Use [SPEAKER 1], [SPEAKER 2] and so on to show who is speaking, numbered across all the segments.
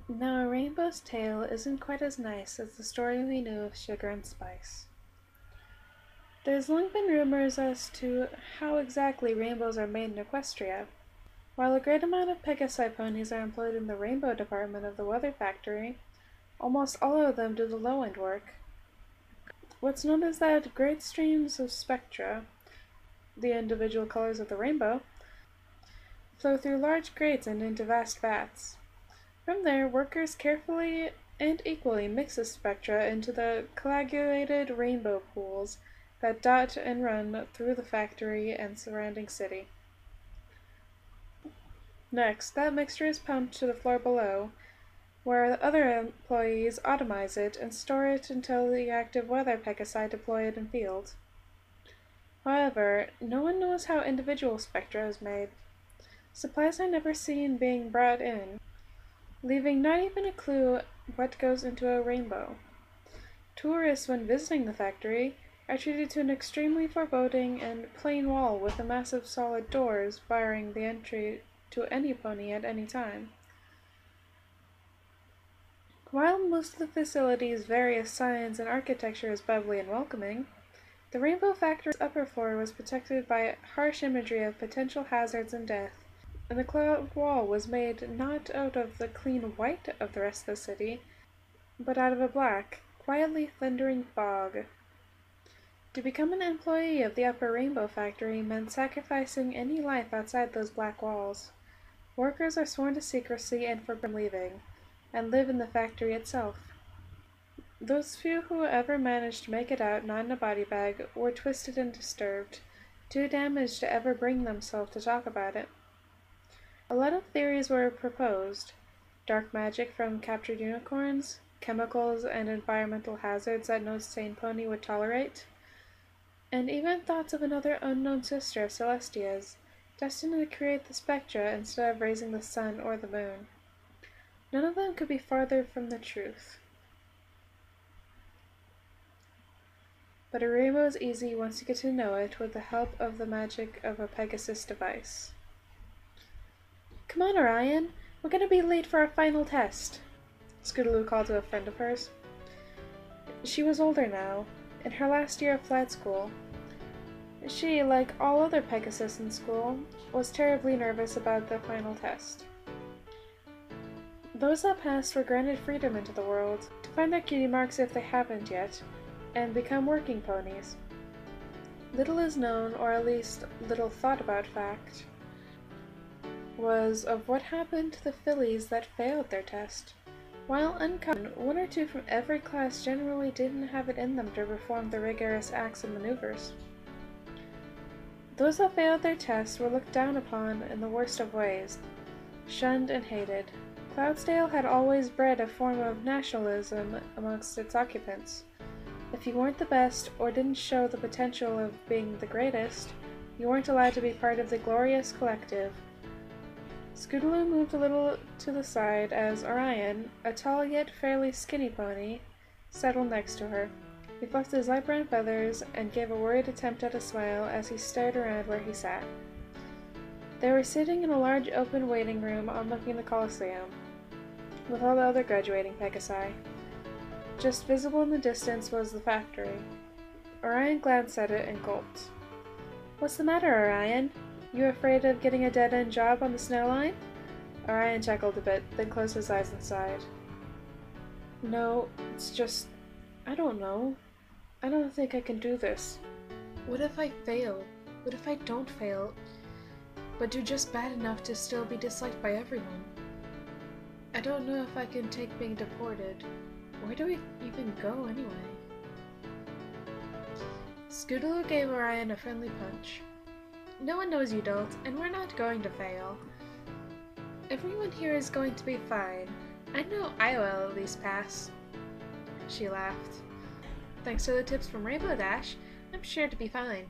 [SPEAKER 1] Now, a rainbow's tale isn't quite as nice as the story we knew of sugar and spice. There's long been rumors as to how exactly rainbows are made in Equestria. While a great amount of Pegasi ponies are employed in the rainbow department of the weather factory, almost all of them do the low-end work. What's known as that great streams of spectra, the individual colors of the rainbow, flow through large grates and into vast vats. From there, workers carefully and equally mix the spectra into the coagulated rainbow pools that dot and run through the factory and surrounding city. Next, that mixture is pumped to the floor below, where the other employees atomize it and store it until the active weather Pegasi deploy it in field. However, no one knows how individual spectra is made. Supplies are never seen being brought in, leaving not even a clue what goes into a rainbow. Tourists, when visiting the factory, are treated to an extremely foreboding and plain wall with a massive solid doors barring the entry to any pony at any time. While most of the facility's various science and architecture is bubbly and welcoming, the Rainbow Factory's upper floor was protected by harsh imagery of potential hazards and death, and the cloud wall was made not out of the clean white of the rest of the city, but out of a black, quietly thundering fog. To become an employee of the Upper Rainbow Factory meant sacrificing any life outside those black walls. Workers are sworn to secrecy and forbidden leaving, and live in the factory itself. Those few who ever managed to make it out not in a body bag were twisted and disturbed, too damaged to ever bring themselves to talk about it. A lot of theories were proposed: dark magic from captured unicorns, chemicals and environmental hazards that no sane pony would tolerate, and even thoughts of another unknown sister of Celestia's, destined to create the spectra instead of raising the sun or the moon. None of them could be farther from the truth. But a rainbow is easy once you get to know it with the help of the magic of a Pegasus device. "Come on, Orion! We're gonna be late for our final test," Scootaloo called to a friend of hers. She was older now, in her last year of flight school. She, like all other Pegasus in school, was terribly nervous about the final test. Those that passed were granted freedom into the world, to find their cutie marks if they haven't yet, and become working ponies. Little is known, or at least little thought about fact, was of what happened to the fillies that failed their test. While uncommon, one or two from every class generally didn't have it in them to perform the rigorous acts and maneuvers. Those that failed their test were looked down upon in the worst of ways, shunned and hated. Cloudsdale had always bred a form of nationalism amongst its occupants. If you weren't the best, or didn't show the potential of being the greatest, you weren't allowed to be part of the glorious collective. Scootaloo moved a little to the side as Orion, a tall yet fairly skinny pony, settled next to her. He fluffed his light brown feathers and gave a worried attempt at a smile as he stared around where he sat. They were sitting in a large open waiting room overlooking the Colosseum, with all the other graduating Pegasi. Just visible in the distance was the factory. Orion glanced at it and gulped. "What's the matter, Orion? You afraid of getting a dead-end job on the snow line?" Orion chuckled a bit, then closed his eyes and sighed. "No, it's just... I don't know. I don't think I can do this. What if I fail? What if I don't fail, but do just bad enough to still be disliked by everyone? I don't know if I can take being deported. Where do we even go anyway?" Scootaloo gave Orion a friendly punch. "No one knows you don't, and we're not going to fail. Everyone here is going to be fine. I know I will at least pass." She laughed. "Thanks to the tips from Rainbow Dash, I'm sure to be fine."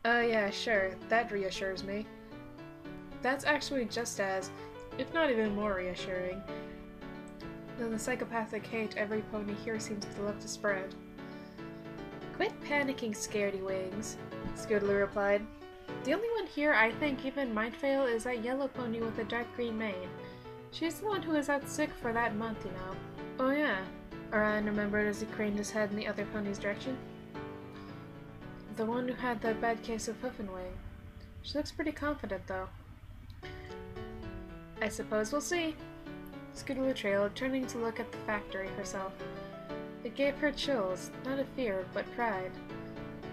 [SPEAKER 1] Yeah, sure, that reassures me." That's actually just as, if not even more reassuring, than the psychopathic hate every pony here seems to love to spread. "Quit panicking, scaredy wings," Scootaloo replied. "The only one here I think even might fail is that yellow pony with a dark green mane. She's the one who was out sick for that month, you know. Oh yeah, Orion remembered as he craned his head in the other pony's direction. The one who had that bad case of hoof and wing. She looks pretty confident, though. I suppose we'll see. Scootaloo trailed, turning to look at the factory herself. It gave her chills, not of fear, but pride.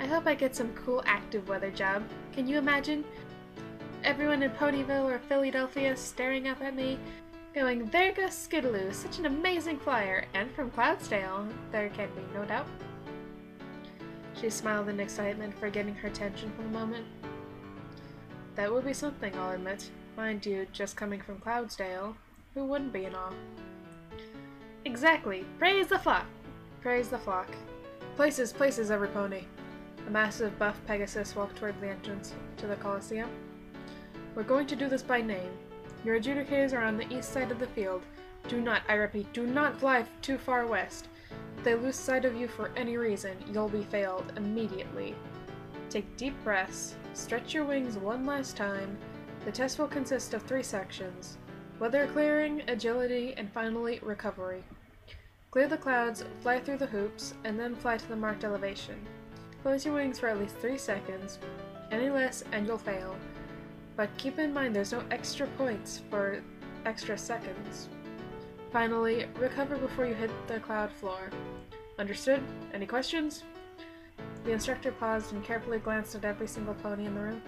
[SPEAKER 1] I hope I get some cool active weather job. Can you imagine? Everyone in Ponyville or Philadelphia staring up at me, going, "There goes Scootaloo, such an amazing flyer, and from Cloudsdale, there can be no doubt." She smiled in excitement, forgetting her tension for the moment. That would be something, I'll admit. Mind you, just coming from Cloudsdale, who wouldn't be in awe? Exactly! Praise the flock! Praise the flock. Places, places, every pony. A massive buff Pegasus walked toward the entrance to the Coliseum. We're going to do this by name. Your adjudicators are on the east side of the field. Do not, I repeat, do not fly too far west. If they lose sight of you for any reason, you'll be failed immediately. Take deep breaths, stretch your wings one last time. The test will consist of 3 sections: weather clearing, agility, and finally, recovery. Clear the clouds, fly through the hoops, and then fly to the marked elevation. Close your wings for at least 3 seconds. Any less, and you'll fail. But keep in mind there's no extra points for extra seconds. Finally, recover before you hit the cloud floor. Understood? Any questions? The instructor paused and carefully glanced at every single pony in the room.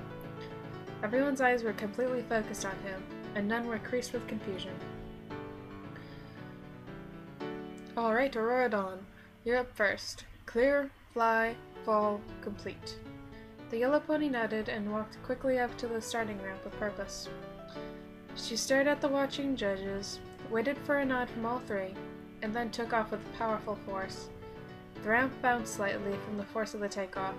[SPEAKER 1] Everyone's eyes were completely focused on him, and none were creased with confusion. Alright, Aurora Dawn, you're up first. Clear, fly, fall, complete. The yellow pony nodded and walked quickly up to the starting ramp with purpose. She stared at the watching judges, waited for a nod from all 3, and then took off with powerful force. The ramp bounced slightly from the force of the takeoff.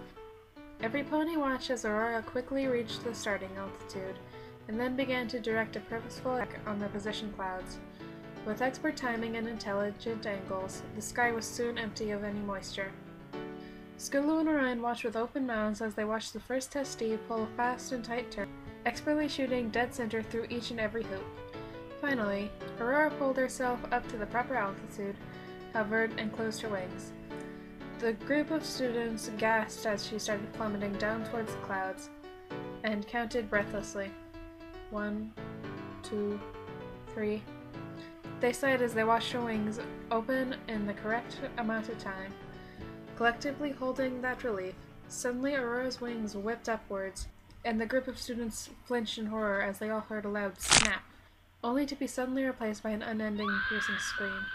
[SPEAKER 1] Every pony watched as Aurora quickly reached the starting altitude, and then began to direct a purposeful attack on the position clouds. With expert timing and intelligent angles, the sky was soon empty of any moisture. Scootaloo and Orion watched with open mouths as they watched the first testee pull a fast and tight turn, expertly shooting dead center through each and every hoop. Finally, Aurora pulled herself up to the proper altitude, hovered, and closed her wings. The group of students gasped as she started plummeting down towards the clouds, and counted breathlessly. 1, 2, 3. They sighed as they watched her wings open in the correct amount of time. Collectively holding that relief, suddenly Aurora's wings whipped upwards, and the group of students flinched in horror as they all heard a loud snap, only to be suddenly replaced by an unending, piercing scream.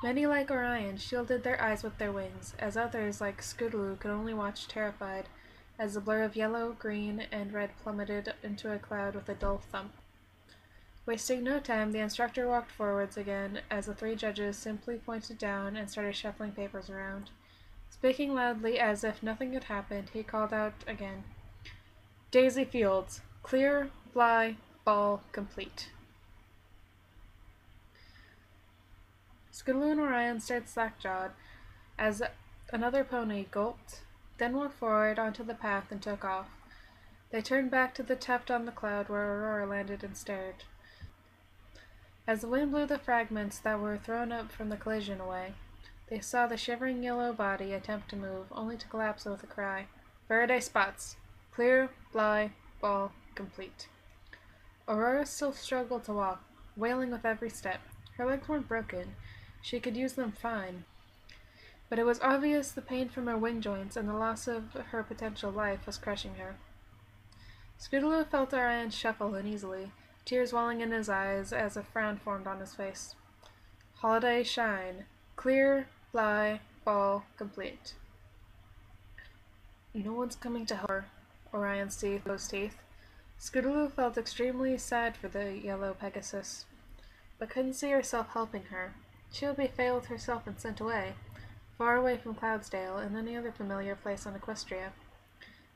[SPEAKER 1] Many, like Orion, shielded their eyes with their wings, as others, like Scootaloo, could only watch terrified, as the blur of yellow, green, and red plummeted into a cloud with a dull thump. Wasting no time, the instructor walked forwards again, as the 3 judges simply pointed down and started shuffling papers around. Speaking loudly as if nothing had happened, he called out again, "Daisy Fields, clear, fly, ball, complete." Scootaloo and Orion stared slack-jawed, as another pony gulped, then walked forward onto the path and took off. They turned back to the tuft on the cloud where Aurora landed and stared. As the wind blew the fragments that were thrown up from the collision away, they saw the shivering yellow body attempt to move, only to collapse with a cry. Faraday spots. Clear, fly, ball, complete. Aurora still struggled to walk, wailing with every step. Her legs weren't broken. She could use them fine. But it was obvious the pain from her wing joints and the loss of her potential life was crushing her. Scootaloo felt Orion shuffle uneasily, tears welling in his eyes as a frown formed on his face. Holiday shine. Clear, fly, ball, complete. No one's coming to help her, Orion's teeth closed teeth. Scootaloo felt extremely sad for the yellow Pegasus, but couldn't see herself helping her. She would be failed herself and sent away, far away from Cloudsdale and any other familiar place on Equestria,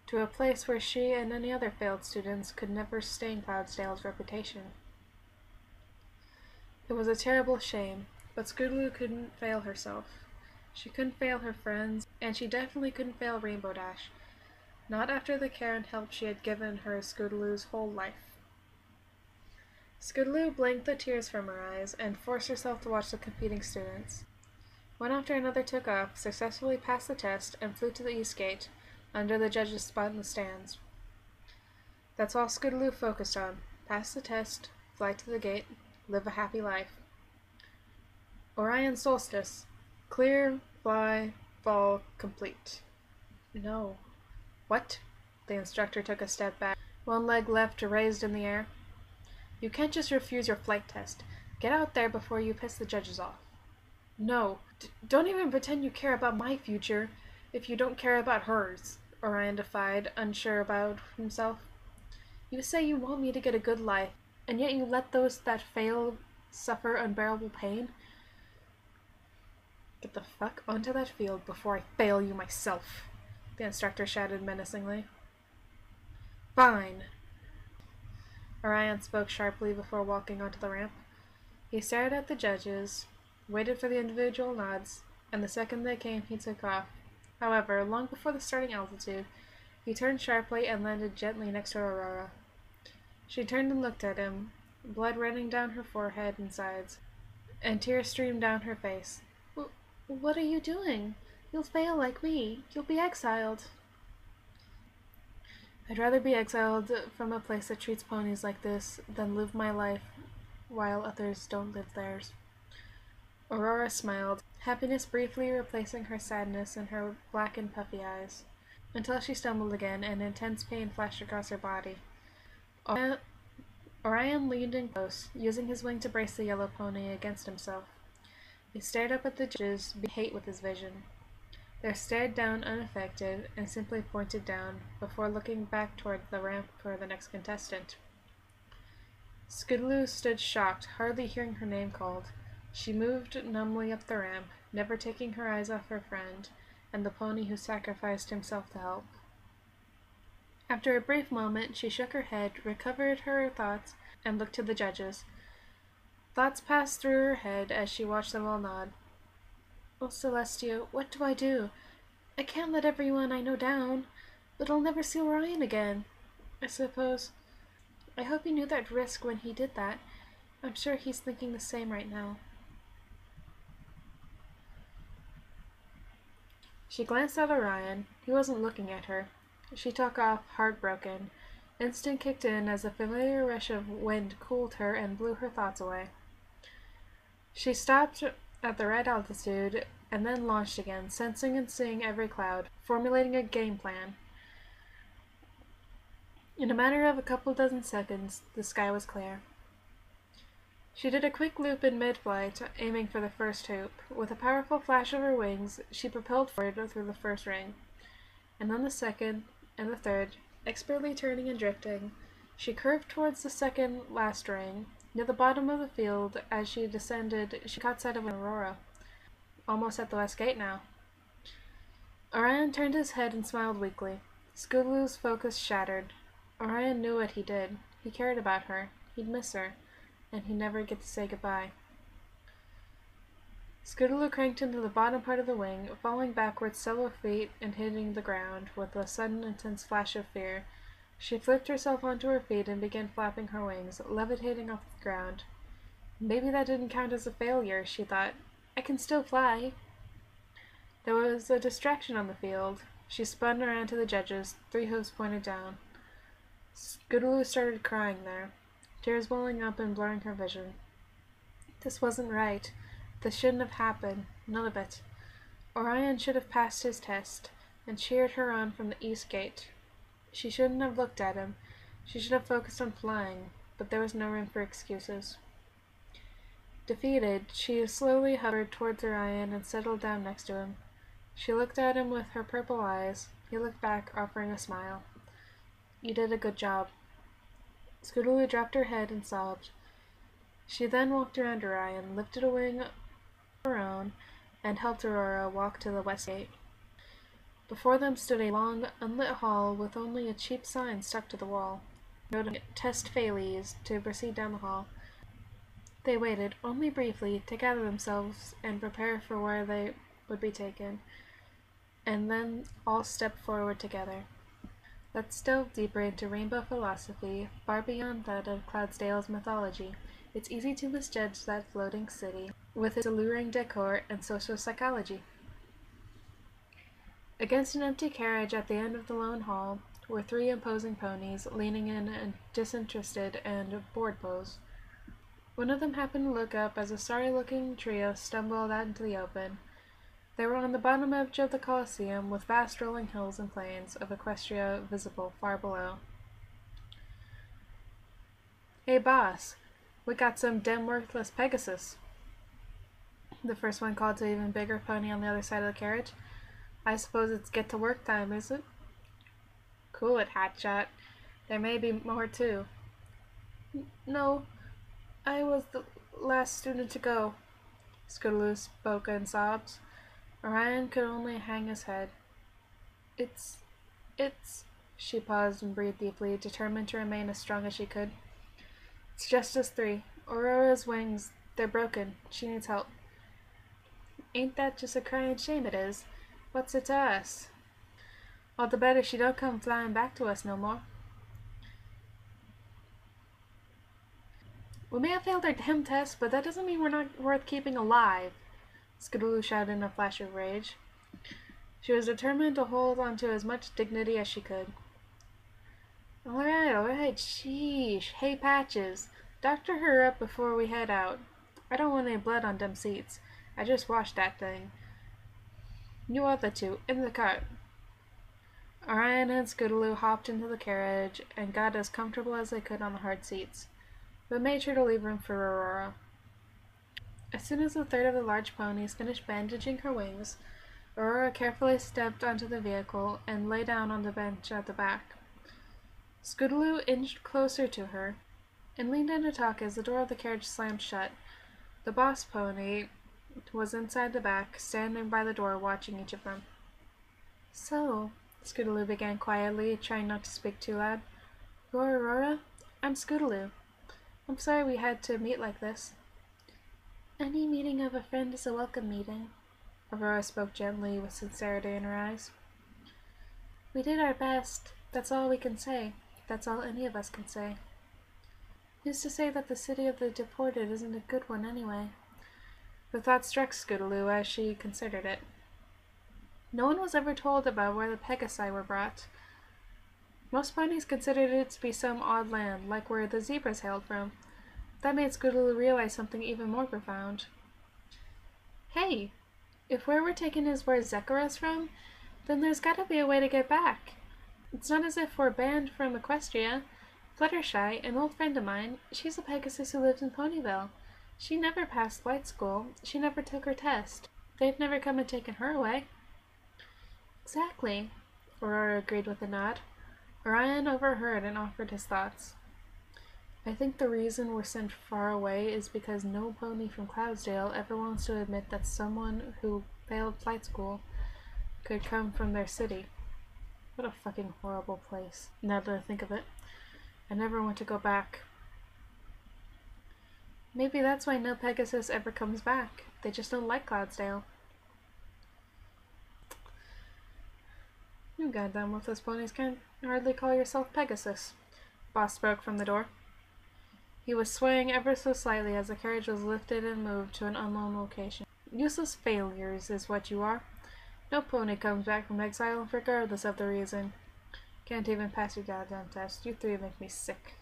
[SPEAKER 1] to a place where she and any other failed students could never stain Cloudsdale's reputation. It was a terrible shame, but Scootaloo couldn't fail herself. She couldn't fail her friends, and she definitely couldn't fail Rainbow Dash. Not after the care and help she had given her Scootaloo's whole life. Scootaloo blinked the tears from her eyes and forced herself to watch the competing students. One after another took off, successfully passed the test, and flew to the east gate, under the judge's spot in the stands. That's all Scootaloo focused on. Pass the test, fly to the gate, live a happy life. Orion Solstice. Clear, fly, fall, complete. No. What? The instructor took a step back, one leg left raised in the air. You can't just refuse your flight test. Get out there before you piss the judges off. No. Don't even pretend you care about my future if you don't care about hers, Orion defied, unsure about himself. You say you want me to get a good life, and yet you let those that fail suffer unbearable pain? Get the fuck onto that field before I fail you myself, the instructor shouted menacingly. Fine. Orion spoke sharply before walking onto the ramp. He stared at the judges, waited for the individual nods, and the second they came he took off. However, long before the starting altitude, he turned sharply and landed gently next to Aurora. She turned and looked at him, blood running down her forehead and sides, and tears streamed down her face. What are you doing? You'll fail like me. You'll be exiled. I'd rather be exiled from a place that treats ponies like this than live my life while others don't live theirs. Aurora smiled, happiness briefly replacing her sadness in her black and puffy eyes, until she stumbled again and intense pain flashed across her body. Orion leaned in close, using his wing to brace the yellow pony against himself. He stared up at the judges, being hate with his vision. They stared down unaffected and simply pointed down, before looking back toward the ramp for the next contestant. Scootaloo stood shocked, hardly hearing her name called. She moved numbly up the ramp, never taking her eyes off her friend, and the pony who sacrificed himself to help. After a brief moment, she shook her head, recovered her thoughts, and looked to the judges. Thoughts passed through her head as she watched them all nod. Oh, Celestia, what do I do? I can't let everyone I know down, but I'll never see Orion again, I suppose. I hope he knew that risk when he did that. I'm sure he's thinking the same right now. She glanced at Orion. He wasn't looking at her. She took off, heartbroken. Instinct kicked in as a familiar rush of wind cooled her and blew her thoughts away. She stopped at the right altitude and then launched again, sensing and seeing every cloud, formulating a game plan. In a matter of a couple dozen seconds, the sky was clear. She did a quick loop in mid-flight, aiming for the first hoop. With a powerful flash of her wings, she propelled forward through the first ring, and then the second and the third, expertly turning and drifting. She curved towards the second last ring. Near the bottom of the field, as she descended, she caught sight of Aurora. Almost at the west gate now. Orion turned his head and smiled weakly. Scootaloo's focus shattered. Orion knew what he did. He cared about her. He'd miss her. And he'd never get to say goodbye. Scootaloo cranked into the bottom part of the wing, falling backwards several feet and hitting the ground with a sudden intense flash of fear. She flipped herself onto her feet and began flapping her wings, levitating off the ground. Maybe that didn't count as a failure, she thought. I can still fly. There was a distraction on the field. She spun around to the judges, 3 hooves pointed down. Scootaloo started crying there, tears welling up and blurring her vision. This wasn't right. This shouldn't have happened. None of it. Orion should have passed his test, and cheered her on from the east gate. She shouldn't have looked at him. She should have focused on flying, but there was no room for excuses. Defeated, she slowly hovered towards Orion and settled down next to him. She looked at him with her purple eyes. He looked back, offering a smile. You did a good job. Scootaloo dropped her head and sobbed. She then walked around Orion, lifted a wing of her own, and helped Aurora walk to the west gate. Before them stood a long, unlit hall with only a cheap sign stuck to the wall, noting "Test Failees" to proceed down the hall. They waited, only briefly, to gather themselves and prepare for where they would be taken, and then all stepped forward together. Let's delve deeper into rainbow philosophy, far beyond that of Cloudsdale's mythology. It's easy to misjudge that floating city, with its alluring decor and social psychology. Against an empty carriage at the end of the lone hall were three imposing ponies, leaning in a disinterested and bored pose. One of them happened to look up as a sorry-looking trio stumbled out into the open. They were on the bottom edge of the Colosseum, with vast rolling hills and plains of Equestria visible far below. "Hey, boss, we got some damn worthless Pegasus," the first one called to an even bigger pony on the other side of the carriage. "I suppose it's get-to-work time, is it?" "Cool it, Hotshot. There may be more, too." "No, I was the last student to go," Scootaloo spoke in sobs. Orion could only hang his head. It's... She paused and breathed deeply, determined to remain as strong as she could. "It's just us three. Aurora's wings, they're broken. She needs help." "Ain't that just a crying shame it is? What's it to us?" "All the better she don't come flying back to us no more." "We may have failed our damn test, but that doesn't mean we're not worth keeping alive," Scootaloo shouted in a flash of rage. She was determined to hold on to as much dignity as she could. Alright, sheesh. Hey, Patches, doctor her up before we head out. I don't want any blood on them seats. I just washed that thing. You other two, in the cart." Orion and Scootaloo hopped into the carriage and got as comfortable as they could on the hard seats, but made sure to leave room for Aurora. As soon as the third of the large ponies finished bandaging her wings, Aurora carefully stepped onto the vehicle and lay down on the bench at the back. Scootaloo inched closer to her and leaned in to talk as the door of the carriage slammed shut. The boss pony was inside the back, standing by the door watching each of them. "So," Scootaloo began quietly, trying not to speak too loud, "you're Aurora? I'm Scootaloo. I'm sorry we had to meet like this." "Any meeting of a friend is a welcome meeting," Aurora spoke gently, with sincerity in her eyes. "We did our best. That's all we can say. That's all any of us can say. Who's to say that the city of the deported isn't a good one anyway?" The thought struck Scootaloo as she considered it. No one was ever told about where the Pegasi were brought. Most ponies considered it to be some odd land, like where the zebras hailed from. That made Scootaloo realize something even more profound. "Hey, if where we're taking is where Zekara's from, then there's gotta be a way to get back. It's not as if we're banned from Equestria. Fluttershy, an old friend of mine, she's a Pegasus who lives in Ponyville. She never passed flight school. She never took her test. They've never come and taken her away." "Exactly," Aurora agreed with a nod. Orion overheard and offered his thoughts. "I think the reason we're sent far away is because no pony from Cloudsdale ever wants to admit that someone who failed flight school could come from their city. What a fucking horrible place, now that I think of it. I never want to go back." "Maybe that's why no Pegasus ever comes back. They just don't like Cloudsdale." "You goddamn worthless ponies can't hardly call yourself Pegasus," Boss spoke from the door. He was swaying ever so slightly as the carriage was lifted and moved to an unknown location. "Useless failures is what you are. No pony comes back from exile regardless of the reason. Can't even pass your goddamn test. You three make me sick."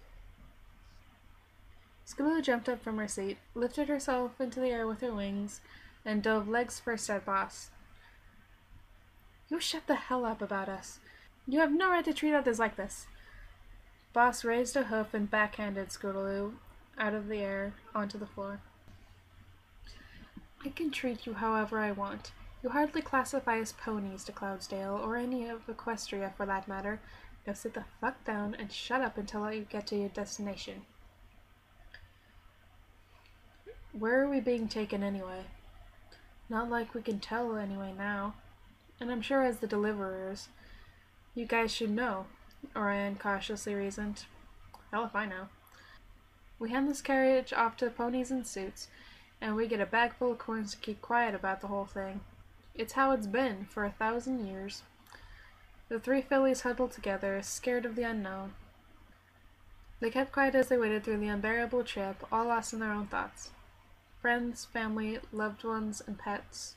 [SPEAKER 1] Scootaloo jumped up from her seat, lifted herself into the air with her wings, and dove legs first at Boss. "You shut the hell up about us. You have no right to treat others like this." Boss raised a hoof and backhanded Scootaloo out of the air onto the floor. "I can treat you however I want. You hardly classify as ponies to Cloudsdale, or any of Equestria for that matter. Now sit the fuck down and shut up until you get to your destination." "Where are we being taken anyway?" "Not like we can tell anyway now. And I'm sure as the deliverers, you guys should know," Orion cautiously reasoned. "Hell if I know. We hand this carriage off to ponies in suits, and we get a bag full of coins to keep quiet about the whole thing. It's how it's been for 1,000 years. The three fillies huddled together, scared of the unknown. They kept quiet as they waited through the unbearable trip, all lost in their own thoughts. Friends, family, loved ones, and pets.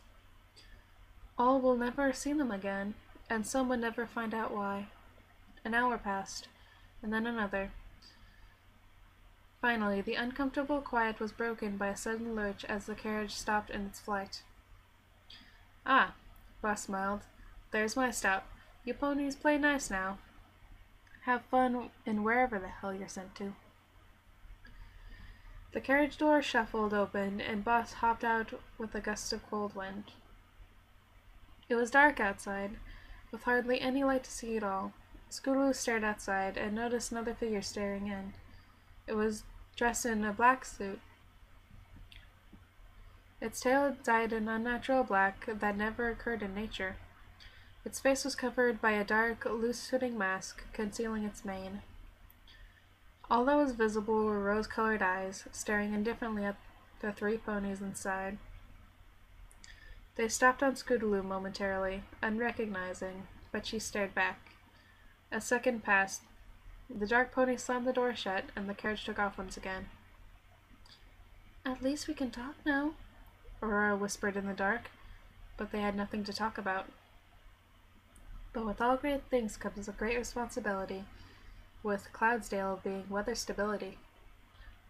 [SPEAKER 1] All will never see them again, and some would never find out why. An hour passed, and then another. Finally, the uncomfortable quiet was broken by a sudden lurch as the carriage stopped in its flight. "Ah," Bus smiled. "There's my stop. You ponies play nice now. Have fun in wherever the hell you're sent to." The carriage door shuffled open, and Bus hopped out with a gust of cold wind. It was dark outside, with hardly any light to see at all. Scootaloo stared outside and noticed another figure staring in. It was dressed in a black suit. Its tail dyed an unnatural black that never occurred in nature. Its face was covered by a dark, loose-fitting mask concealing its mane. All that was visible were rose-colored eyes, staring indifferently at the three ponies inside. They stopped on Scootaloo momentarily, unrecognizing, but she stared back. A second passed. The dark pony slammed the door shut, and the carriage took off once again. "At least we can talk now," Aurora whispered in the dark, but they had nothing to talk about. But with all great things comes a great responsibility, with Cloudsdale being weather stability.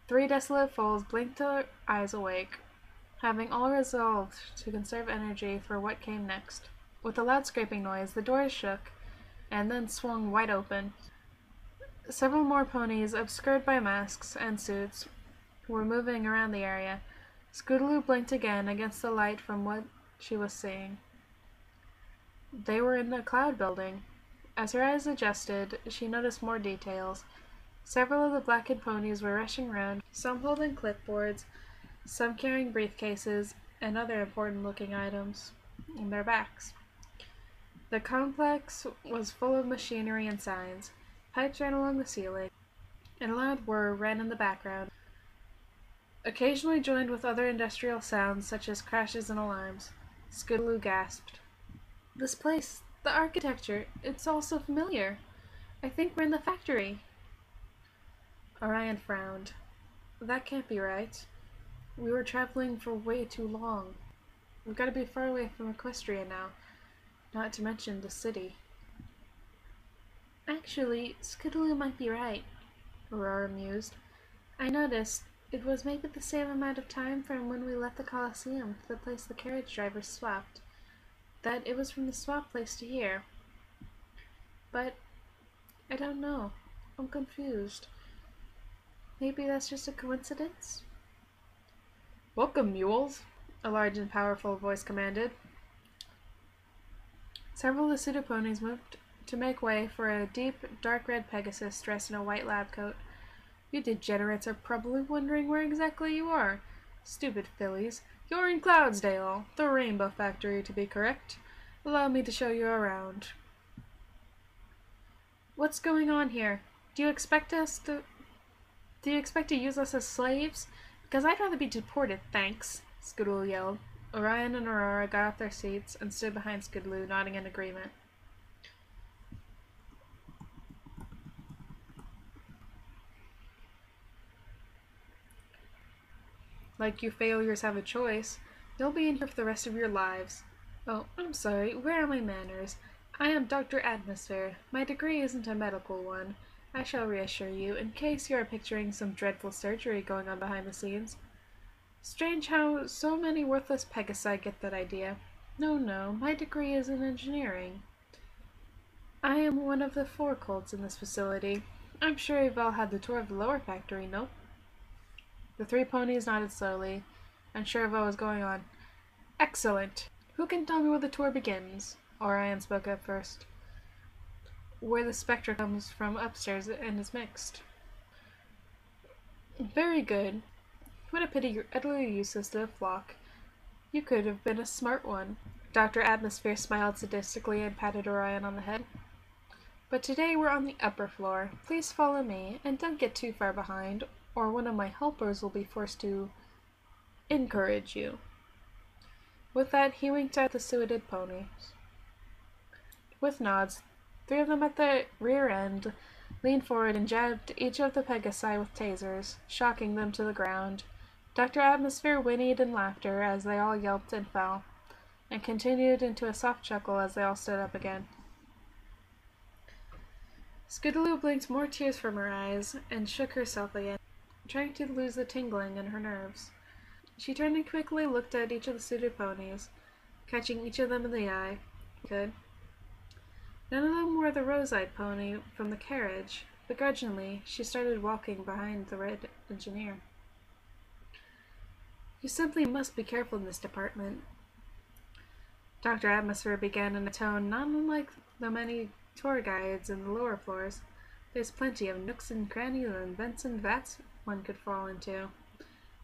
[SPEAKER 1] Three desolate foals blinked their eyes awake, having all resolved to conserve energy for what came next. With a loud scraping noise, the doors shook, and then swung wide open. Several more ponies, obscured by masks and suits, were moving around the area. Scootaloo blinked again against the light from what she was seeing. They were in the Cloud Building. As her eyes adjusted, she noticed more details. Several of the blackened ponies were rushing around, some holding clipboards, some carrying briefcases and other important-looking items in their backs. The complex was full of machinery and signs. Pipes ran along the ceiling, and a loud whir ran in the background, occasionally joined with other industrial sounds such as crashes and alarms. Scootaloo gasped. "This place, the architecture, it's all so familiar. I think we're in the factory." Orion frowned. "That can't be right. We were traveling for way too long. We've got to be far away from Equestria now, not to mention the city." "Actually, Scootaloo might be right," Aurora mused. "I noticed it was maybe the same amount of time from when we left the Colosseum to the place the carriage driver swapped, that it was from the swap place to here. But I don't know. I'm confused. Maybe that's just a coincidence?" "Welcome, mules," a large and powerful voice commanded. Several of the suited ponies moved to make way for a deep, dark red Pegasus dressed in a white lab coat. "You degenerates are probably wondering where exactly you are. Stupid fillies. You're in Cloudsdale, the Rainbow Factory to be correct. Allow me to show you around." "What's going on here? Do you expect to use us as slaves? Because I'd rather be deported, thanks," Scootaloo yelled. Orion and Aurora got off their seats and stood behind Scootaloo, nodding in agreement. "Like you failures have a choice. You'll be in here for the rest of your lives. Oh, I'm sorry, where are my manners? I am Dr. Atmosphere. My degree isn't a medical one. I shall reassure you, in case you are picturing some dreadful surgery going on behind the scenes. Strange how so many worthless Pegasi get that idea. No, my degree is in engineering. I am one of the 4 colts in this facility. I'm sure you've all had the tour of the lower factory, no?" The 3 ponies nodded slowly, unsure of what was going on. "Excellent! Who can tell me where the tour begins?" Orion spoke up first. "Where the spectra comes from upstairs and is mixed." "Very good. What a pity you're utterly useless to the flock. You could have been a smart one." Dr. Atmosphere smiled sadistically and patted Orion on the head. "But today we're on the upper floor. Please follow me, and don't get too far behind, or one of my helpers will be forced to encourage you." With that, he winked at the suited ponies. With nods, Three of them at the rear end leaned forward and jabbed each of the Pegasi with tasers, shocking them to the ground. Dr. Atmosphere whinnied in laughter as they all yelped and fell, and continued into a soft chuckle as they all stood up again. Scootaloo blinked more tears from her eyes and shook herself again, trying to lose the tingling in her nerves. She turned and quickly looked at each of the suited ponies, catching each of them in the eye. Good. None of them were the rose-eyed pony from the carriage. Begrudgingly, she started walking behind the red engineer. You simply must be careful in this department. Dr. Atmosphere began in a tone not unlike the many tour guides in the lower floors. There's plenty of nooks and crannies and vents and vats one could fall into.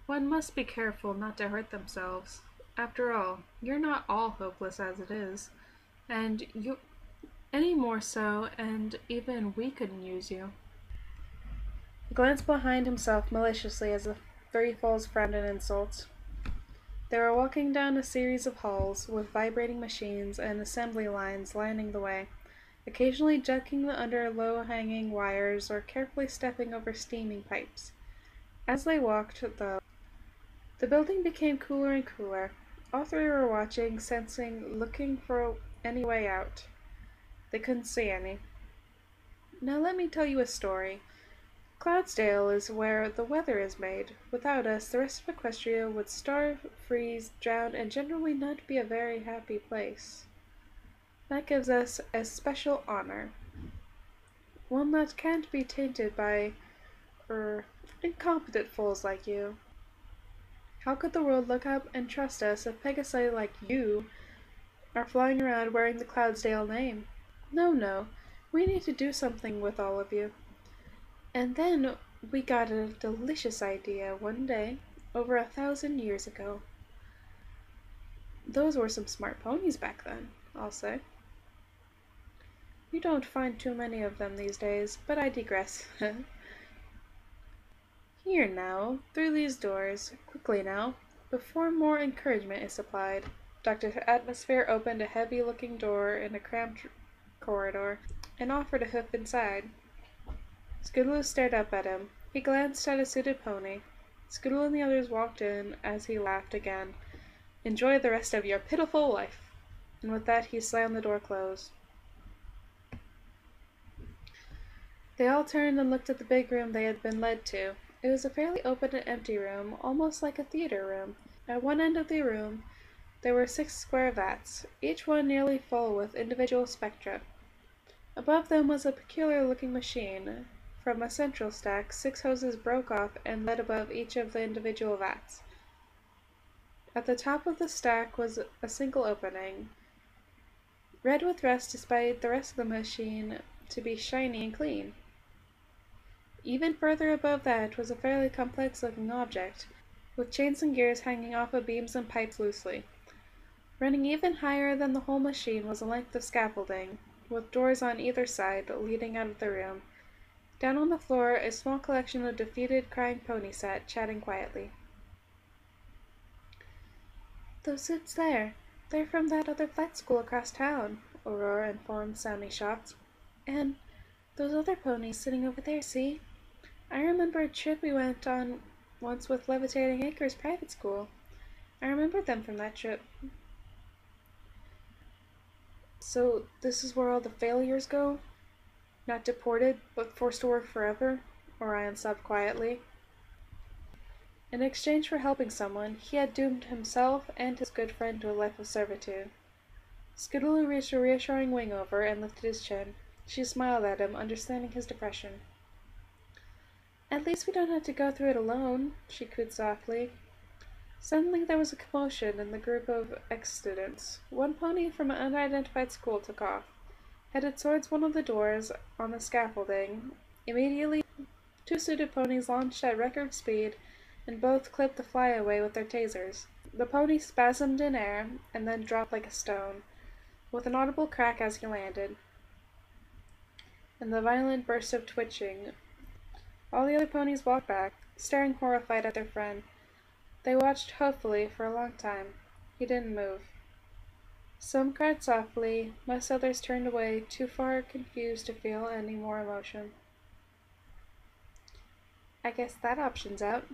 [SPEAKER 1] One must be careful not to hurt themselves. After all, you're not all hopeless as it is, and you any more so, and even we couldn't use you. He glanced behind himself maliciously as the three foals frowned in insult. They were walking down a series of halls, with vibrating machines and assembly lines lining the way, occasionally ducking under low-hanging wires or carefully stepping over steaming pipes. As they walked, though, the building became cooler and cooler. All three were watching, sensing, looking for any way out. They couldn't see any. Now let me tell you a story. Cloudsdale is where the weather is made. Without us, the rest of Equestria would starve, freeze, drown, and generally not be a very happy place. That gives us a special honor. One that can't be tainted by, incompetent fools like you. How could the world look up and trust us if Pegasi like you are flying around wearing the Cloudsdale name? No. We need to do something with all of you. And then we got a delicious idea one day, over 1,000 years ago. Those were some smart ponies back then, I'll say. You don't find too many of them these days, but I digress. Here now, through these doors, quickly now, before more encouragement is supplied. Dr. Atmosphere opened a heavy-looking door in a cramped corridor, and offered a hoof inside. Scootaloo stared up at him. He glanced at a suited pony. Scootaloo and the others walked in as he laughed again. Enjoy the rest of your pitiful life. And with that he slammed the door closed. They all turned and looked at the big room they had been led to. It was a fairly open and empty room, almost like a theater room. At one end of the room there were 6 square vats, each one nearly full with individual spectra. Above them was a peculiar-looking machine. From a central stack, 6 hoses broke off and led above each of the individual vats. At the top of the stack was a single opening, red with rust despite the rest of the machine to be shiny and clean. Even further above that was a fairly complex-looking object, with chains and gears hanging off of beams and pipes loosely. Running even higher than the whole machine was a length of scaffolding, with doors on either side leading out of the room. Down on the floor, a small collection of defeated, crying ponies sat, chatting quietly. Those suits there, they're from that other flight school across town, Aurora informed, sounding shocked. And those other ponies sitting over there, see? I remember a trip we went on once with Levitating Acres Private School. I remember them from that trip. So this is where all the failures go? Not deported, but forced to work forever? Orion sobbed quietly. In exchange for helping someone, he had doomed himself and his good friend to a life of servitude. Scootaloo reached a reassuring wing over and lifted his chin. She smiled at him, understanding his depression. At least we don't have to go through it alone, she cooed softly. Suddenly there was a commotion in the group of ex-students. One pony from an unidentified school took off, headed towards one of the doors on the scaffolding. Immediately, 2 suited ponies launched at record speed, and both clipped the flyaway with their tasers. The pony spasmed in air, and then dropped like a stone, with an audible crack as he landed, and the violent burst of twitching. All the other ponies walked back, staring horrified at their friend. They watched hopefully for a long time. He didn't move. Some cried softly, most others turned away, too far confused to feel any more emotion. I guess that option's out,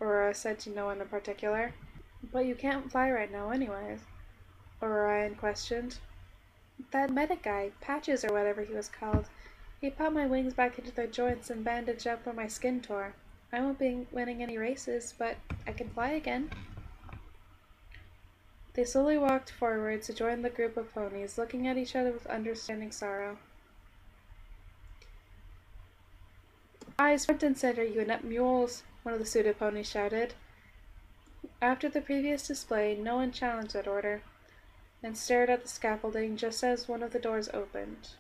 [SPEAKER 1] Aurora said to no one in particular. But you can't fly right now anyways, Orion questioned. That medic guy, Patches or whatever he was called, he popped my wings back into their joints and bandaged up where my skin tore. I won't be winning any races, but I can fly again. They slowly walked forward to join the group of ponies, looking at each other with understanding sorrow. Eyes front and center, you inept mules, one of the suited ponies shouted. After the previous display, no one challenged that order, and stared at the scaffolding just as one of the doors opened.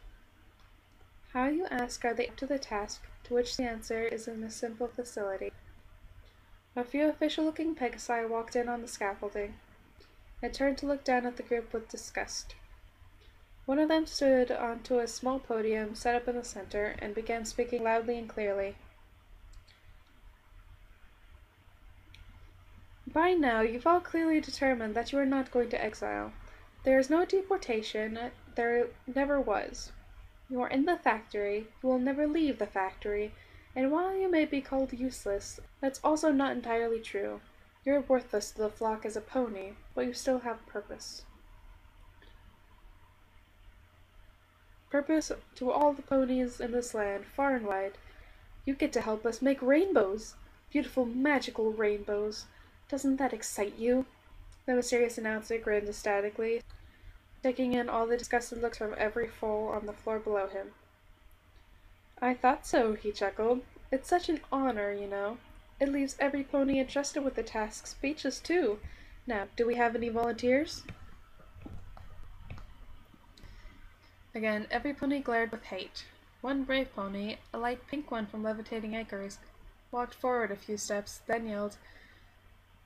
[SPEAKER 1] How, you ask, are they up to the task, to which the answer is in a simple facility. A few official-looking Pegasi walked in on the scaffolding, and turned to look down at the group with disgust. One of them stood onto a small podium set up in the center and began speaking loudly and clearly. By now, you've all clearly determined that you are not going to exile. There is no deportation, there never was. You are in the factory, you will never leave the factory, and while you may be called useless, that's also not entirely true. You're worthless to the flock as a pony, but you still have purpose. Purpose to all the ponies in this land, far and wide. You get to help us make rainbows! Beautiful, magical rainbows! Doesn't that excite you? The mysterious announcer grinned ecstatically, taking in all the disgusted looks from every foal on the floor below him. I thought so, he chuckled. It's such an honor, you know. It leaves every pony entrusted with the task speechless, too. Now, do we have any volunteers? Again, every pony glared with hate. One brave pony, a light pink one from Levitating Acres, walked forward a few steps, then yelled,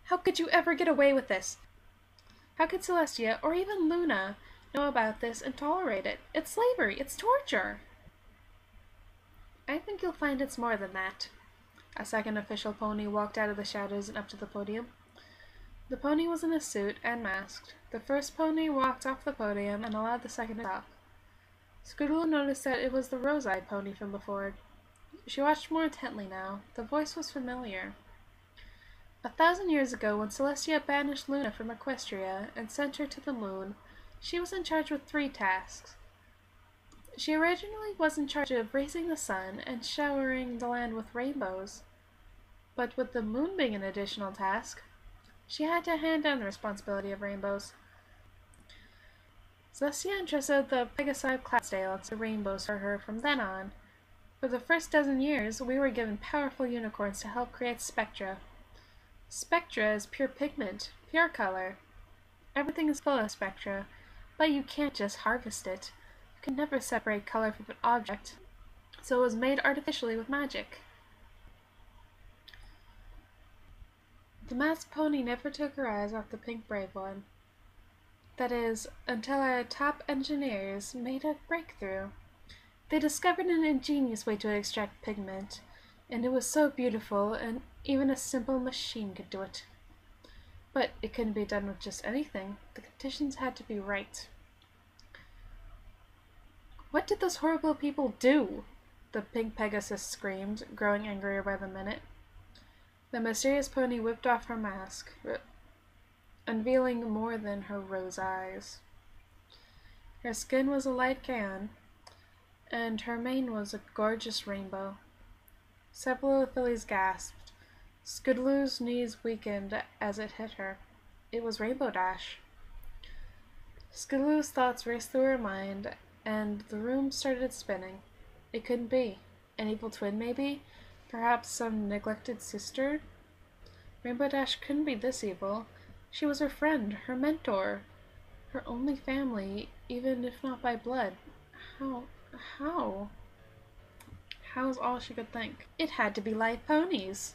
[SPEAKER 1] How could you ever get away with this? How could Celestia, or even Luna, know about this and tolerate it? It's slavery! It's torture! I think you'll find it's more than that. A second official pony walked out of the shadows and up to the podium. The pony was in a suit and masked. The first pony walked off the podium and allowed the second to stop. Scoodaloo noticed that it was the rose-eyed pony from before. She watched more intently now. The voice was familiar. 1,000 years ago, when Celestia banished Luna from Equestria and sent her to the moon, she was in charge with 3 tasks. She originally was in charge of raising the sun and showering the land with rainbows. But with the moon being an additional task, she had to hand down the responsibility of rainbows. Celestia entrusted the Pegasi of Cloudsdale to rainbows for her from then on. For the first dozen years, we were given powerful unicorns to help create spectra. Spectra is pure pigment, pure color. Everything is full of spectra, but you can't just harvest it. You can never separate color from an object, so it was made artificially with magic. The masked pony never took her eyes off the pink brave one. That is, until our top engineers made a breakthrough. They discovered an ingenious way to extract pigment, and it was so beautiful, and even a simple machine could do it. But it couldn't be done with just anything. The conditions had to be right. What did those horrible people do? The pink Pegasus screamed, growing angrier by the minute. The mysterious pony whipped off her mask, unveiling more than her rose eyes. Her skin was a light can, and her mane was a gorgeous rainbow. Several of the fillies gasped. Scoodaloo's knees weakened as it hit her. It was Rainbow Dash. Scoodaloo's thoughts raced through her mind, and the room started spinning. It couldn't be. An evil twin, maybe? Perhaps some neglected sister? Rainbow Dash couldn't be this evil. She was her friend, her mentor, her only family, even if not by blood. How? How was all she could think. It had to be live ponies.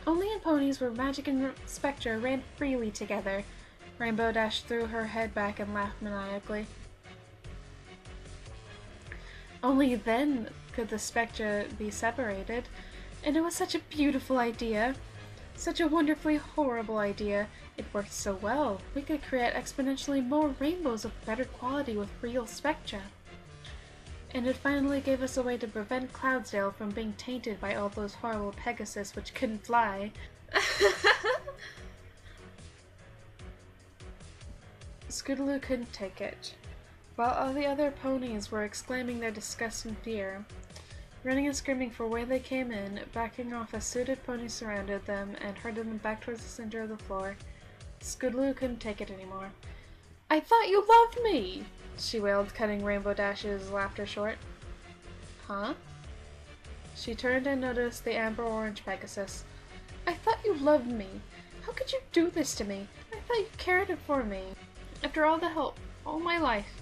[SPEAKER 1] Only in ponies where magic and spectra ran freely together. Rainbow Dash threw her head back and laughed maniacally. Only then could the spectra be separated, and it was such a beautiful idea. Such a wonderfully horrible idea. It worked so well. We could create exponentially more rainbows of better quality with real spectra. And it finally gave us a way to prevent Cloudsdale from being tainted by all those horrible Pegasus which couldn't fly. Scootaloo couldn't take it. While all the other ponies were exclaiming their disgust and fear, running and screaming for where they came in, backing off as suited ponies surrounded them and herded them back towards the center of the floor, Scootaloo couldn't take it anymore. "I thought you loved me!" she wailed, cutting Rainbow Dash's laughter short. "Huh?" She turned and noticed the amber-orange Pegasus. "I thought you loved me. How could you do this to me? I thought you cared for me. After all the help, all my life.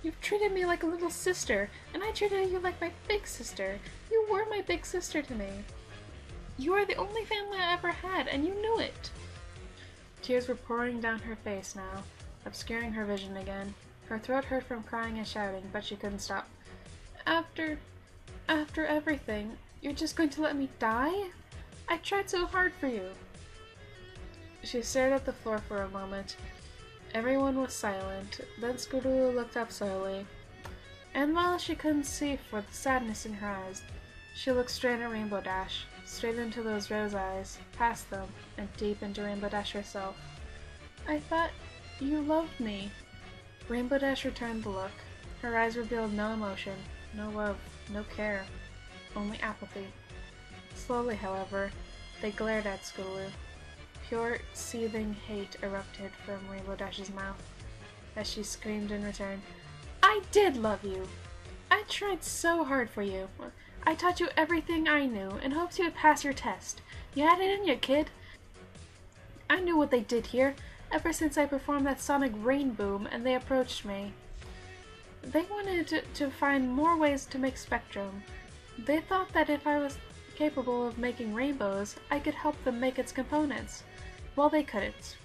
[SPEAKER 1] You've treated me like a little sister, and I treated you like my big sister. You were my big sister to me. You are the only family I ever had, and you knew it." Tears were pouring down her face now, obscuring her vision again. Her throat hurt from crying and shouting, but she couldn't stop. After everything, you're just going to let me die? I tried so hard for you." She stared at the floor for a moment. Everyone was silent. Then Scootaloo looked up slowly, and while she couldn't see for the sadness in her eyes, she looked straight at Rainbow Dash, straight into those rose eyes, past them, and deep into Rainbow Dash herself. "I thought you loved me." Rainbow Dash returned the look. Her eyes revealed no emotion, no love, no care, only apathy. Slowly, however, they glared at Scootaloo. Pure, seething hate erupted from Rainbow Dash's mouth as she screamed in return, "I did love you! I tried so hard for you. I taught you everything I knew in hopes you would pass your test. You had it in you, kid. I knew what they did here ever since I performed that sonic rain boom and they approached me. They wanted to find more ways to make spectrum. They thought that if I was capable of making rainbows, I could help them make its components. Well, they couldn't.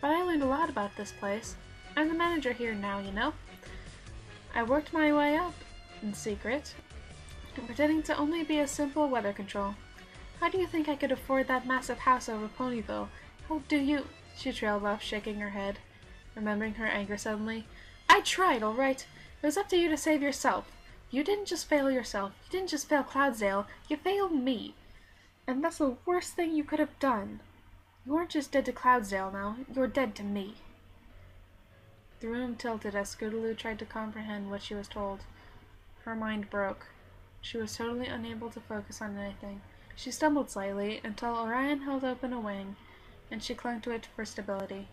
[SPEAKER 1] But I learned a lot about this place. I'm the manager here now, you know. I worked my way up, in secret, pretending to only be a simple weather control. How do you think I could afford that massive house over Ponyville? How do you—" She trailed off, shaking her head, remembering her anger suddenly. "I tried, all right. It was up to you to save yourself. You didn't just fail yourself. You didn't just fail Cloudsdale. You failed me. And that's the worst thing you could have done. You aren't just dead to Cloudsdale now. You're dead to me." The room tilted as Scootaloo tried to comprehend what she was told. Her mind broke. She was totally unable to focus on anything. She stumbled slightly until Orion held open a wing, and she clung to it for stability.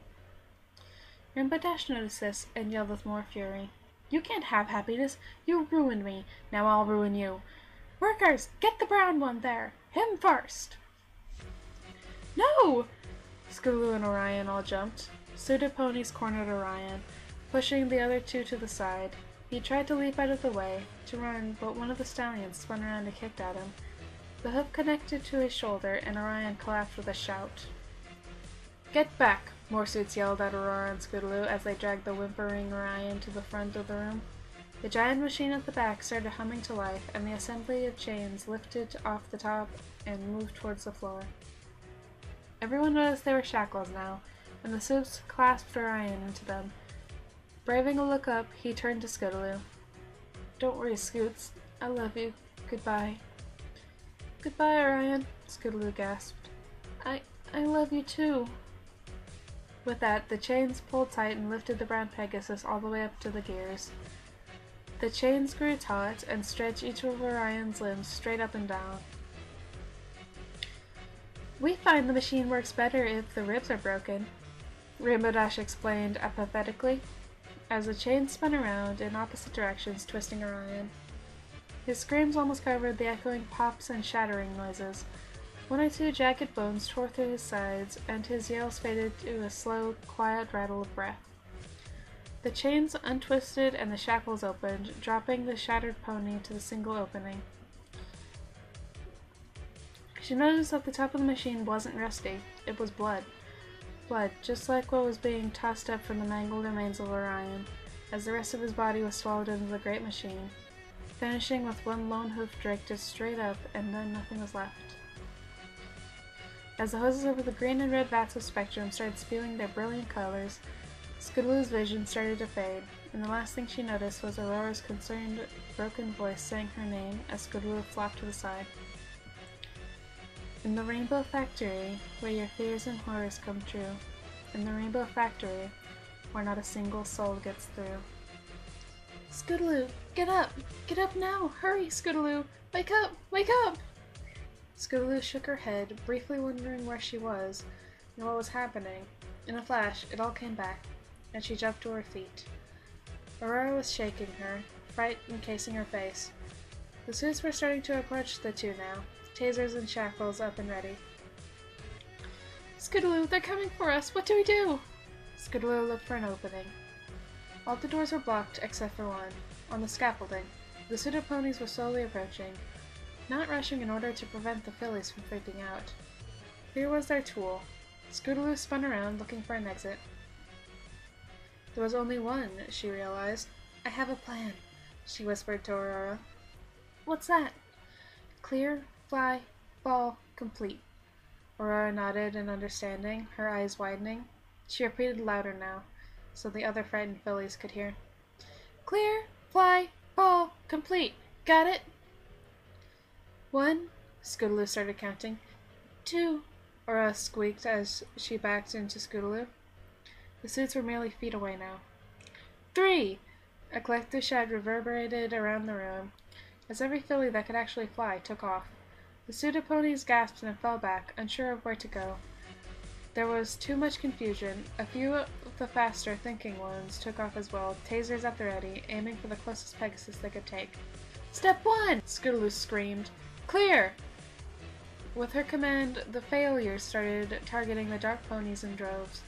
[SPEAKER 1] Rainbow Dash noticed this and yelled with more fury. "You can't have happiness. You ruined me. Now I'll ruin you. Workers, get the brown one there. Him first." "No!" Scootaloo and Orion all jumped. Suited ponies cornered Orion, pushing the other two to the side. He tried to leap out of the way, to run, but one of the stallions spun around and kicked at him. The hoof connected to his shoulder, and Orion collapsed with a shout. "Get back!" More suits yelled at Aurora and Scootaloo as they dragged the whimpering Orion to the front of the room. The giant machine at the back started humming to life, and the assembly of chains lifted off the top and moved towards the floor. Everyone noticed they were shackled now, and the suits clasped Orion into them. Braving a look up, he turned to Scootaloo. "Don't worry, Scoots. I love you. Goodbye." "Goodbye, Orion," Scootaloo gasped. I love you too." With that, the chains pulled tight and lifted the brown Pegasus all the way up to the gears. The chains grew taut and stretched each of Orion's limbs straight up and down. "We find the machine works better if the ribs are broken," Rainbow Dash explained apathetically, as the chains spun around in opposite directions, twisting Orion. His screams almost covered the echoing pops and shattering noises. One or two jagged bones tore through his sides, and his yells faded to a slow, quiet rattle of breath. The chains untwisted and the shackles opened, dropping the shattered pony to the single opening. She noticed that the top of the machine wasn't rusty. It was blood. Blood, just like what was being tossed up from the mangled remains of Orion, as the rest of his body was swallowed into the great machine, finishing with one lone hoof directed straight up, and then nothing was left. As the hoses over the green and red vats of spectrum started spewing their brilliant colors, Scootaloo's vision started to fade, and the last thing she noticed was Aurora's concerned, broken voice saying her name as Scootaloo flopped to the side. In the Rainbow Factory, where your fears and horrors come true. In the Rainbow Factory, where not a single soul gets through. Scootaloo, get up! Get up now! Hurry, Scootaloo! Wake up! Wake up! Scootaloo shook her head, briefly wondering where she was and what was happening. In a flash, it all came back, and she jumped to her feet. Aurora was shaking her, fright encasing her face. The suits were starting to approach the two now, tasers and shackles up and ready. Scootaloo, they're coming for us! What do we do? Scootaloo looked for an opening. All the doors were blocked except for one, on the scaffolding. The suited ponies were slowly approaching, not rushing in order to prevent the fillies from freaking out. Here was their tool. Scootaloo spun around, looking for an exit. There was only one, she realized. I have a plan, she whispered to Aurora. What's that? Clear, fly, ball, complete. Aurora nodded in understanding, her eyes widening. She repeated louder now, so the other frightened fillies could hear. Clear, fly, ball, complete. Got it? 1, Scootaloo started counting. 2, Aurora squeaked as she backed into Scootaloo. The suits were merely feet away now. 3! A collective shout reverberated around the room, as every filly that could actually fly took off. The suited ponies gasped and fell back, unsure of where to go. There was too much confusion. A few of the faster thinking ones took off as well, tasers at the ready, aiming for the closest Pegasus they could take. Step 1! Scootaloo screamed. Clear! With her command, the failures started targeting the dark ponies in droves.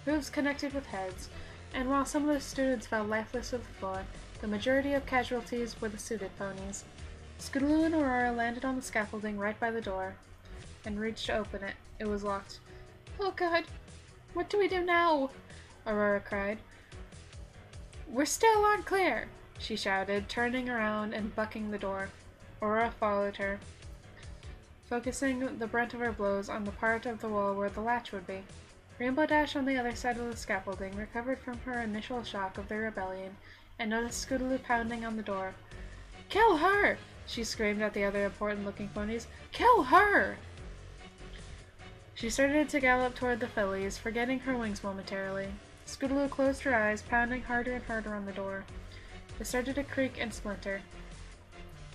[SPEAKER 1] Hooves connected with heads, and while some of the students fell lifeless to the floor, the majority of casualties were the suited ponies. Scootaloo and Aurora landed on the scaffolding right by the door, and reached to open it. It was locked. Oh God! What do we do now? Aurora cried. We're still unclear! She shouted, turning around and bucking the door. Aurora followed her, focusing the brunt of her blows on the part of the wall where the latch would be. Rainbow Dash on the other side of the scaffolding recovered from her initial shock of the rebellion and noticed Scootaloo pounding on the door. Kill her! She screamed at the other important-looking ponies. Kill her! She started to gallop toward the fillies, forgetting her wings momentarily. Scootaloo closed her eyes, pounding harder and harder on the door. It started to creak and splinter.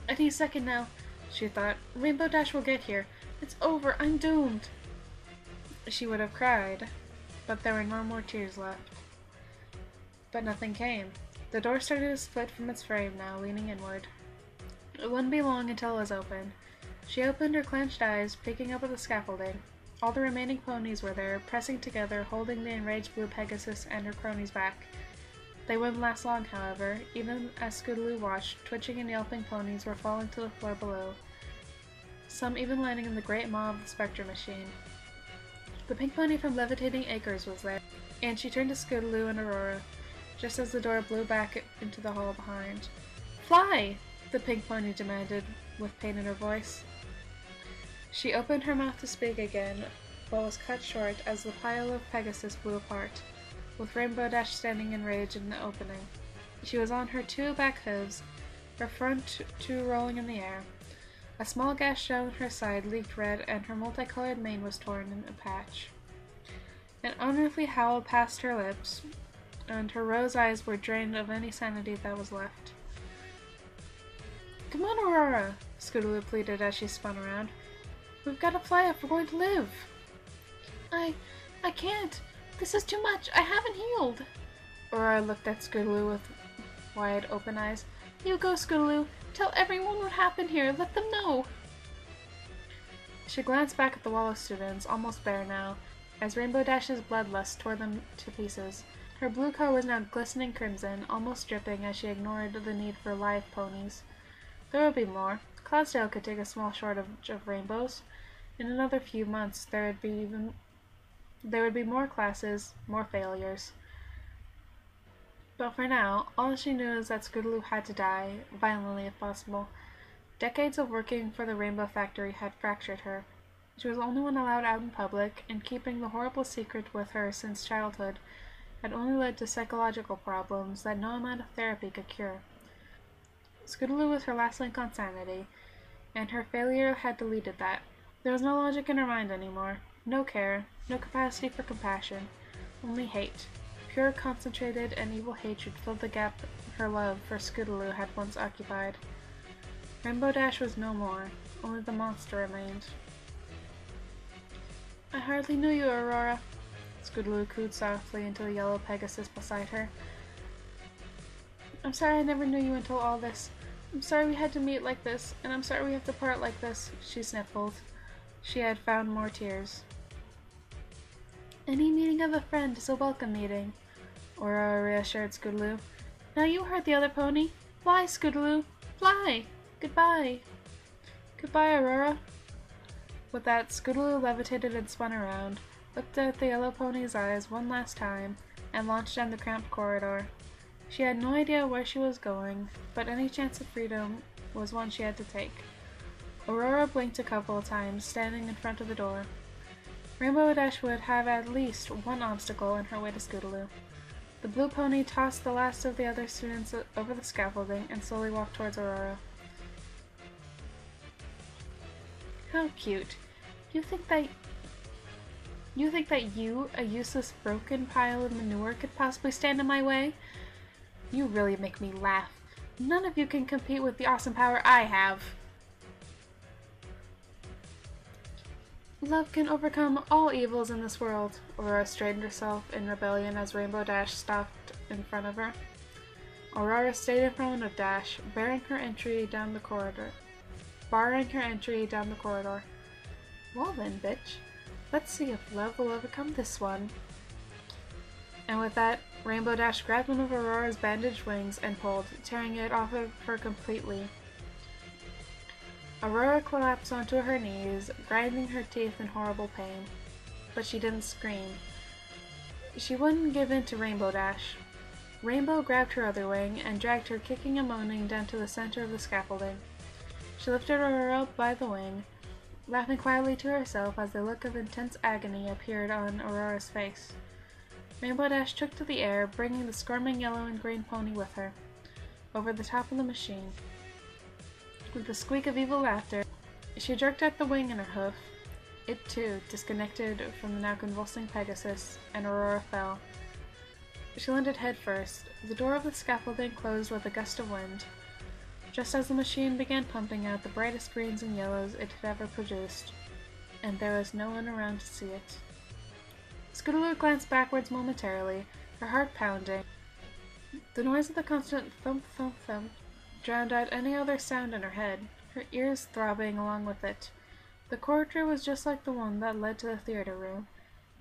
[SPEAKER 1] Any second now, she thought. Rainbow Dash will get here. It's over. I'm doomed. She would have cried, but there were no more tears left. But nothing came. The door started to split from its frame now, leaning inward. It wouldn't be long until it was open. She opened her clenched eyes, peeking up at the scaffolding. All the remaining ponies were there, pressing together, holding the enraged blue Pegasus and her cronies back. They wouldn't last long, however. Even as Scootaloo watched, twitching and yelping ponies were falling to the floor below, some even landing in the great maw of the Spectrum machine. The pink pony from Levitating Acres was there, and she turned to Scootaloo and Aurora, just as the door blew back into the hall behind. Fly! The pink pony demanded, with pain in her voice. She opened her mouth to speak again, but was cut short as the pile of Pegasus blew apart, with Rainbow Dash standing in rage in the opening. She was on her 2 back hooves, her front 2 rolling in the air. A small gash down her side leaked red, and her multicolored mane was torn in a patch. An unearthly howl passed her lips, and her rose eyes were drained of any sanity that was left. Come on, Aurora, Scootaloo pleaded as she spun around. We've got to fly if we're going to live. I can't. This is too much. I haven't healed. Aurora looked at Scootaloo with wide open eyes. You go, Scootaloo. Tell everyone what happened here. Let them know. She glanced back at the wall of students, almost bare now, as Rainbow Dash's bloodlust tore them to pieces. Her blue coat was now glistening crimson, almost dripping as she ignored the need for live ponies. There would be more. Cloudsdale could take a small shortage of rainbows. In another few months there would be more classes, more failures. But for now, all she knew is that Scootaloo had to die, violently if possible. Decades of working for the Rainbow Factory had fractured her. She was the only one allowed out in public, and keeping the horrible secret with her since childhood had only led to psychological problems that no amount of therapy could cure. Scootaloo was her last link on sanity, and her failure had deleted that. There was no logic in her mind anymore, no care, no capacity for compassion, only hate. Pure, concentrated, and evil hatred filled the gap her love for Scootaloo had once occupied. Rainbow Dash was no more, only the monster remained. "I hardly knew you, Aurora," Scootaloo cooed softly into the yellow Pegasus beside her. "I'm sorry I never knew you until all this. I'm sorry we had to meet like this, and I'm sorry we have to part like this," she sniffled. She had found more tears. "Any meeting of a friend is a welcome meeting," Aurora reassured Scootaloo. "Now you heard the other pony. Fly, Scootaloo! Fly! Goodbye!" "Goodbye, Aurora." With that, Scootaloo levitated and spun around, looked at the yellow pony's eyes one last time, and launched down the cramped corridor. She had no idea where she was going, but any chance of freedom was one she had to take. Aurora blinked a couple of times, standing in front of the door. Rainbow Dash would have at least one obstacle in her way to Scootaloo. The blue pony tossed the last of the other students over the scaffolding and slowly walked towards Aurora. "How cute. You think that you, a useless broken pile of manure, could possibly stand in my way? You really make me laugh. None of you can compete with the awesome power I have." "Love can overcome all evils in this world," Aurora straightened herself in rebellion as Rainbow Dash stopped in front of her. Aurora stayed in front of Dash, barring her entry down the corridor. "Well then, bitch. Let's see if love will overcome this one." And with that, Rainbow Dash grabbed one of Aurora's bandaged wings and pulled, tearing it off of her completely. Aurora collapsed onto her knees, grinding her teeth in horrible pain. But she didn't scream. She wouldn't give in to Rainbow Dash. Rainbow grabbed her other wing and dragged her kicking and moaning down to the center of the scaffolding. She lifted Aurora by the wing, laughing quietly to herself as a look of intense agony appeared on Aurora's face. Rainbow Dash took to the air, bringing the squirming yellow and green pony with her, over the top of the machine. With a squeak of evil laughter, she jerked at the wing in her hoof. It too disconnected from the now convulsing Pegasus, and Aurora fell. She landed head first. The door of the scaffolding closed with a gust of wind, just as the machine began pumping out the brightest greens and yellows it had ever produced, and there was no one around to see it. Scootaloo glanced backwards momentarily, her heart pounding. The noise of the constant thump thump thump drowned out any other sound in her head, her ears throbbing along with it. The corridor was just like the one that led to the theater room,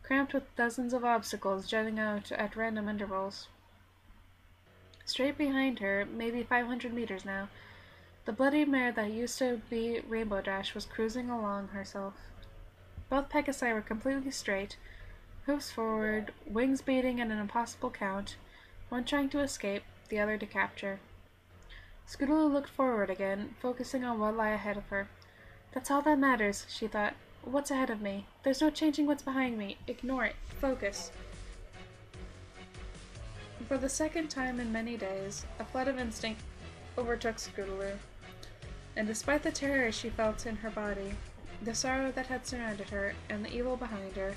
[SPEAKER 1] cramped with dozens of obstacles jutting out at random intervals. Straight behind her, maybe 500 meters now, the bloody mare that used to be Rainbow Dash was cruising along herself. Both Pegasi were completely straight, hoofs forward, wings beating at an impossible count, one trying to escape, the other to capture. Scootaloo looked forward again, focusing on what lay ahead of her. "That's all that matters," she thought. "What's ahead of me? There's no changing what's behind me. Ignore it. Focus." For the second time in many days, a flood of instinct overtook Scootaloo, and despite the terror she felt in her body, the sorrow that had surrounded her, and the evil behind her,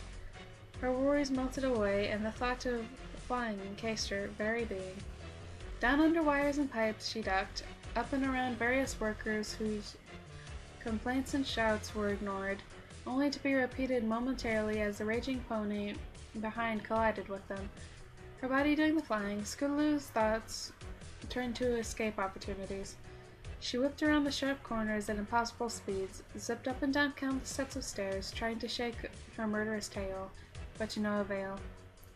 [SPEAKER 1] her worries melted away, and the thought of flying encased her very being. Down under wires and pipes she ducked, up and around various workers whose complaints and shouts were ignored, only to be repeated momentarily as the raging pony behind collided with them. Her body doing the flying, Scootaloo's thoughts turned to escape opportunities. She whipped around the sharp corners at impossible speeds, zipped up and down countless sets of stairs, trying to shake her murderous tail, but to no avail.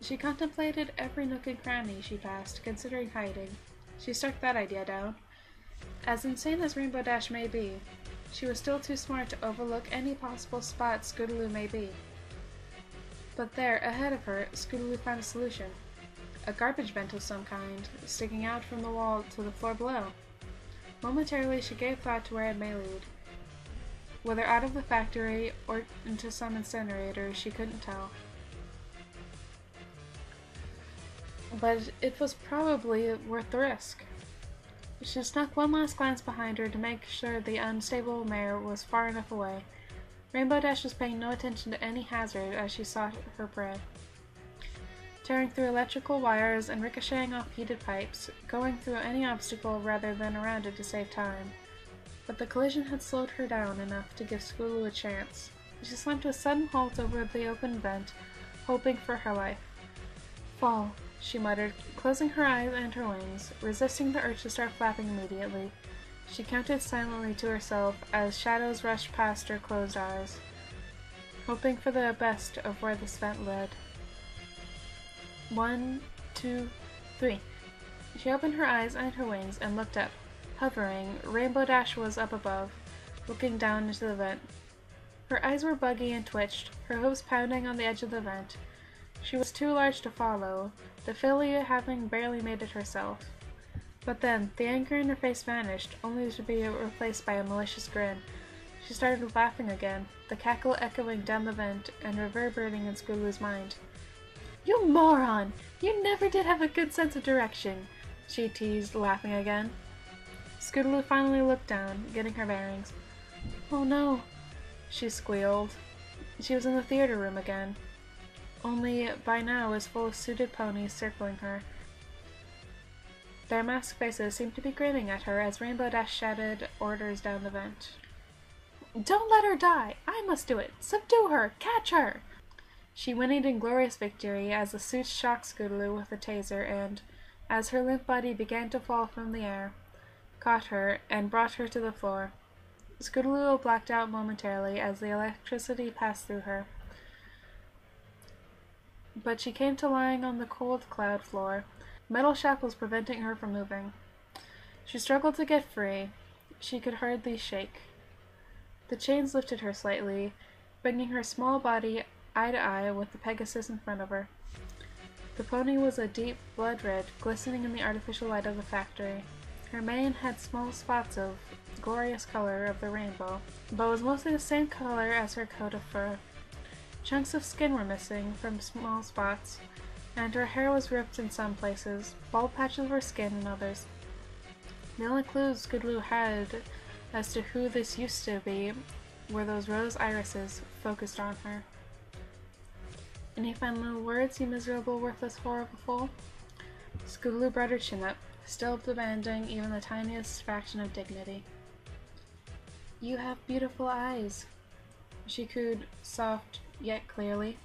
[SPEAKER 1] She contemplated every nook and cranny she passed, considering hiding. She struck that idea down. As insane as Rainbow Dash may be, she was still too smart to overlook any possible spot Scootaloo may be. But there, ahead of her, Scootaloo found a solution. A garbage vent of some kind, sticking out from the wall to the floor below. Momentarily she gave thought to where it may lead. Whether out of the factory or into some incinerator, she couldn't tell. But it was probably worth the risk. She snuck one last glance behind her to make sure the unstable mare was far enough away. Rainbow Dash was paying no attention to any hazard as she sought her prey. Tearing through electrical wires and ricocheting off heated pipes, going through any obstacle rather than around it to save time. But the collision had slowed her down enough to give Scootaloo a chance. She slammed to a sudden halt over the open vent, hoping for her life. "Fall," she muttered, closing her eyes and her wings, resisting the urge to start flapping immediately. She counted silently to herself as shadows rushed past her closed eyes, hoping for the best of where this vent led. 1, 2, 3. She opened her eyes and her wings and looked up. Hovering, Rainbow Dash was up above, looking down into the vent. Her eyes were buggy and twitched, her hooves pounding on the edge of the vent. She was too large to follow, the filly having barely made it herself. But then, the anger in her face vanished, only to be replaced by a malicious grin. She started laughing again, the cackle echoing down the vent and reverberating in Scootaloo's mind. "You moron! You never did have a good sense of direction," she teased, laughing again. Scootaloo finally looked down, getting her bearings. "Oh no," she squealed. She was in the theater room again, only by now was full of suited ponies circling her. Their masked faces seemed to be grinning at her as Rainbow Dash shouted orders down the vent. "Don't let her die! I must do it! Subdue her! Catch her!" She whinnied in glorious victory as the suits shocked Scootaloo with a taser and, as her limp body began to fall from the air, caught her and brought her to the floor. Scootaloo blacked out momentarily as the electricity passed through her, but she came to lying on the cold cloud floor, metal shackles preventing her from moving. She struggled to get free. She could hardly shake. The chains lifted her slightly, bringing her small body eye to eye with the Pegasus in front of her. The pony was a deep blood red, glistening in the artificial light of the factory. Her mane had small spots of glorious color of the rainbow, but was mostly the same color as her coat of fur. Chunks of skin were missing from small spots, and her hair was ripped in some places, bald patches were skin in others. The only clues Scootaloo had as to who this used to be were those rose irises focused on her. "Any final words, you miserable, worthless, horrible fool?" Scootaloo brought her chin up, still demanding even the tiniest fraction of dignity. "You have beautiful eyes," she cooed, soft yet clearly.